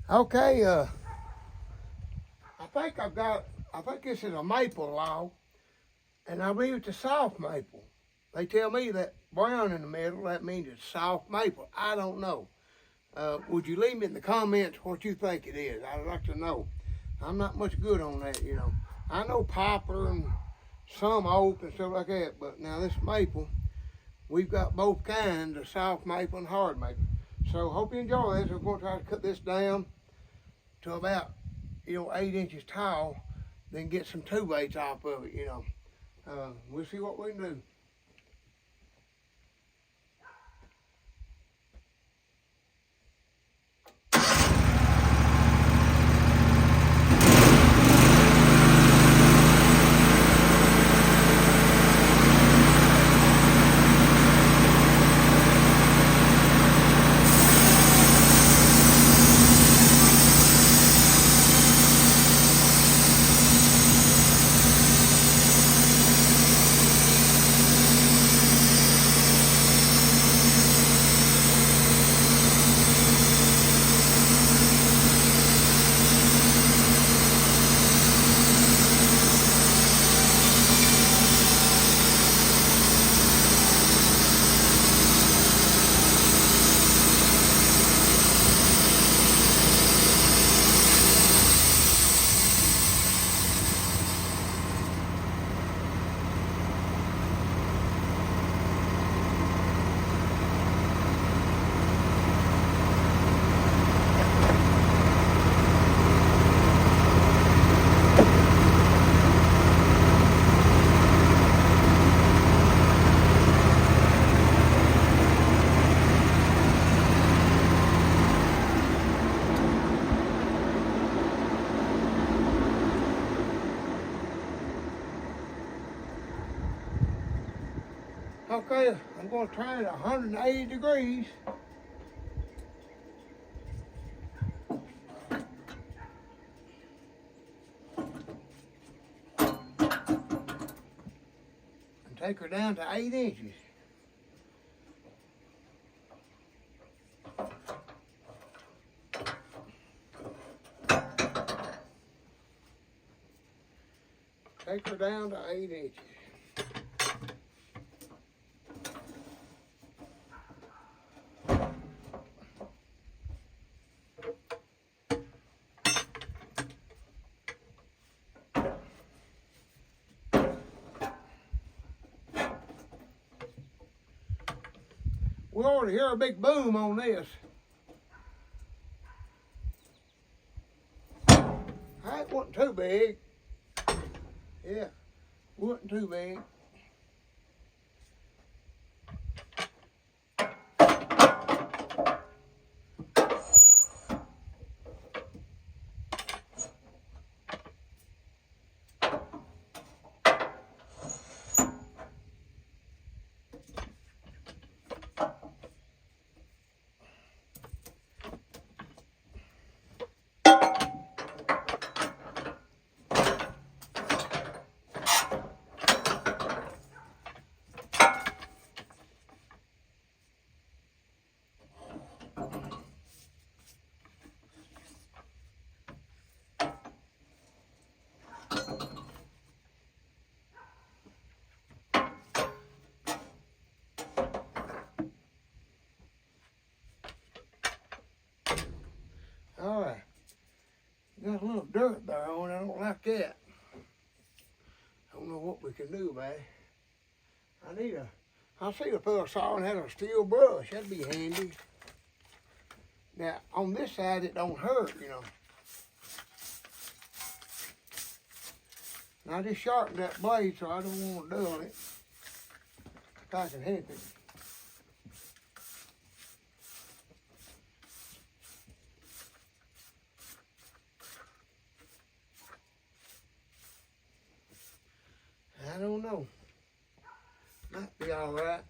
Okay, I think this is a maple log, and I believe it's a soft maple. They tell me that brown in the middle, that means it's soft maple. I don't know. Would you leave me in the comments what you think it is? I'd like to know. I'm not much good on that. I know poplar and some oak and stuff like that, but now this maple, we've got both kinds, the soft maple and hard maple. So hope you enjoy this. We're going to try to cut this down to about 8 inches tall, then get some tubates off of it. We'll see what we can do. Okay, I'm going to turn it 180 degrees. And take her down to 8 inches. Take her down to 8 inches. We ought to hear a big boom on this. That wasn't too big. Yeah, wasn't too big. All right, got a little dirt there on it. I don't like that. I don't know what we can do, man. I see if put a saw and had a steel brush. That'd be handy. Now, on this side, it don't hurt. And I just sharpened that blade, so I don't want to dull it. If I can help it. I don't know. Might be all right.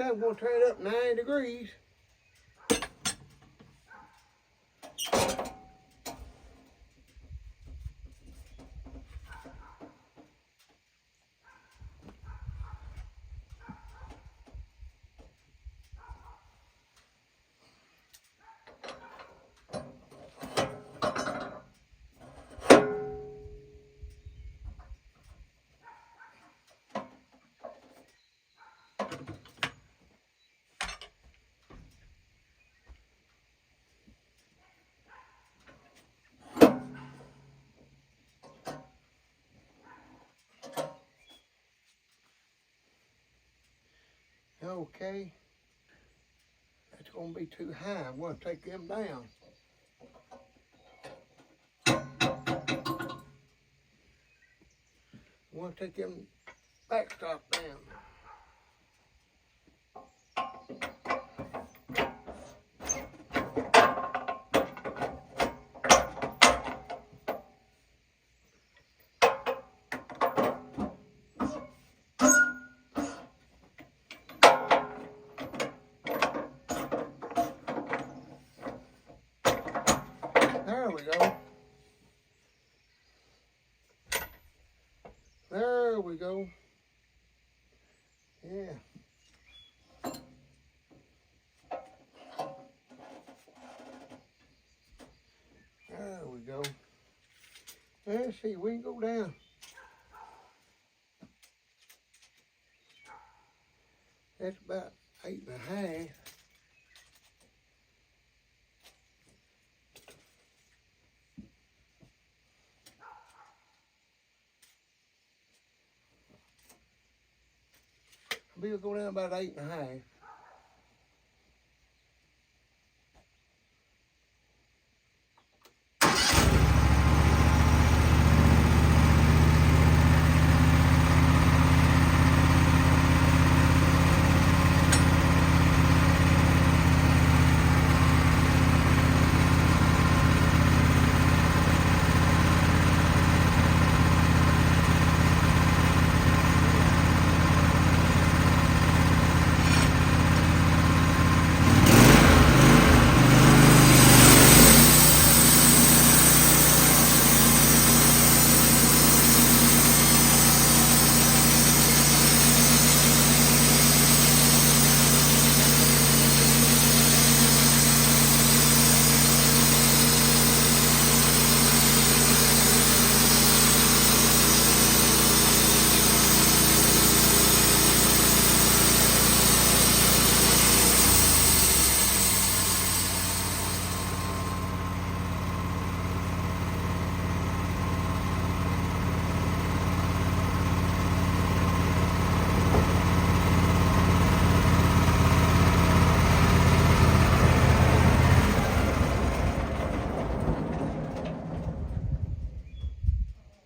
Okay, I'm going to turn it up 9 degrees. Okay, that's going to be too high. I'm going to take them down. I'm going to take them backstop down. There we go. There we go. Yeah. There we go. Let's see, we can go down. That's about 8.5. We'll go down about 8.5.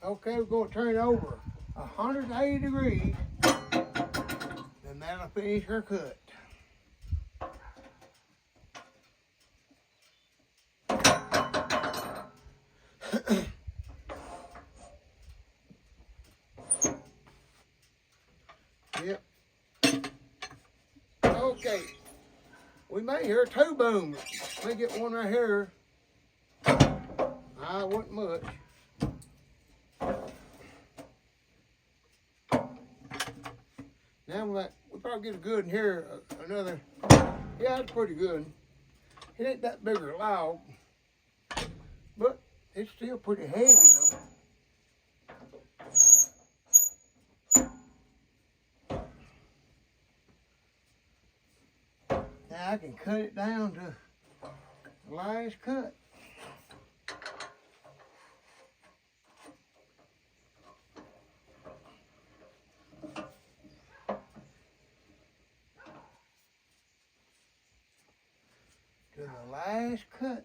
Okay, we're going to turn it over 180 degrees, and that'll finish her cut. Yep. Okay. We may hear 2 booms. May get one right here. I wasn't much. Now we'll probably get a good in here. Another. Yeah, that's pretty good. It ain't that big or loud, but it's still pretty heavy though. Now I can cut it down to the last cut. To the last cut.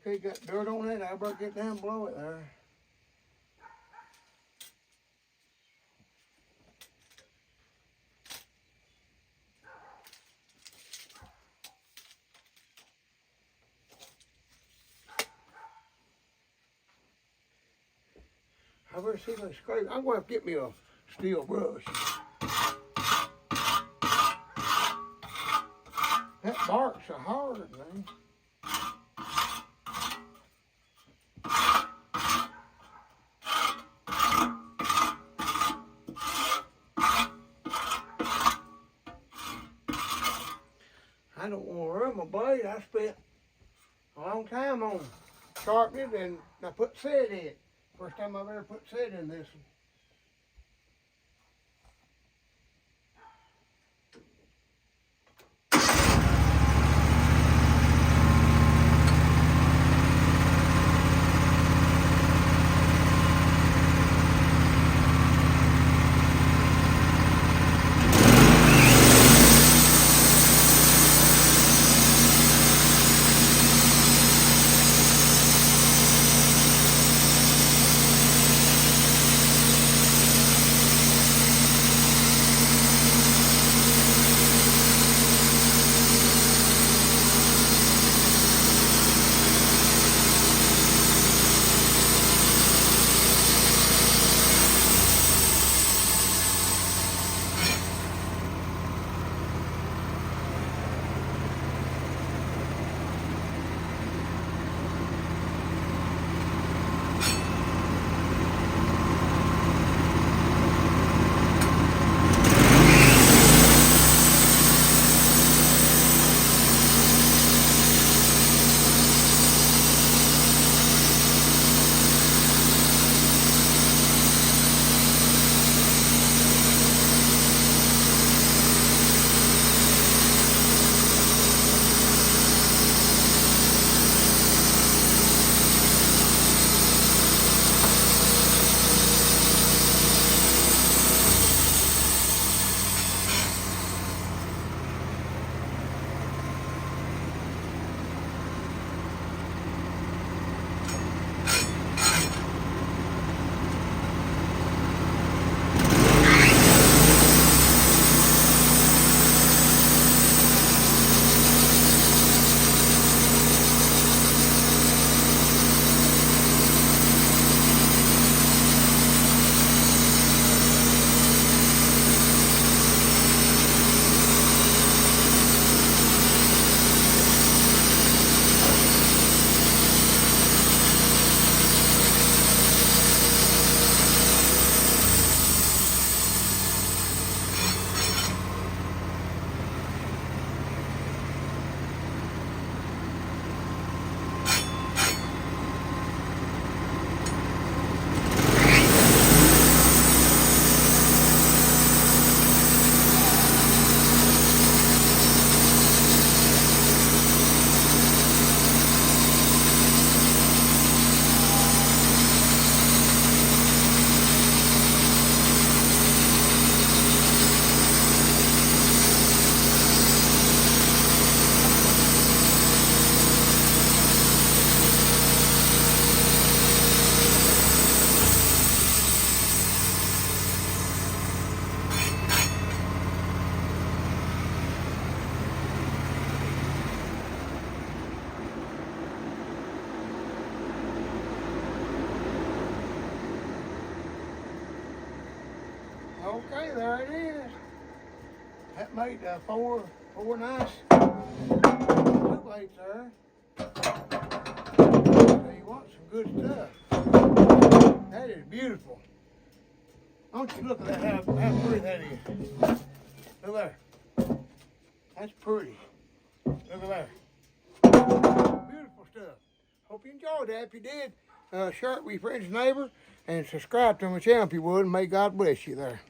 Okay, got dirt on it. I better get down below it there. I better see if I scrape. I'm going to get me a steel brush. That bark's so hard, man. I don't want to ruin my blade. I spent a long time on sharpening it, and I put lead in it. First time I've ever put lead in this one. Okay, there it is. That made four nice blue blades there. So you want some good stuff. That is beautiful. Don't you look at that, how pretty that is. Look there. That's pretty. Look at there. Beautiful stuff. Hope you enjoyed that. If you did, share it with your friends and neighbors and subscribe to my channel if you would, and may God bless you there.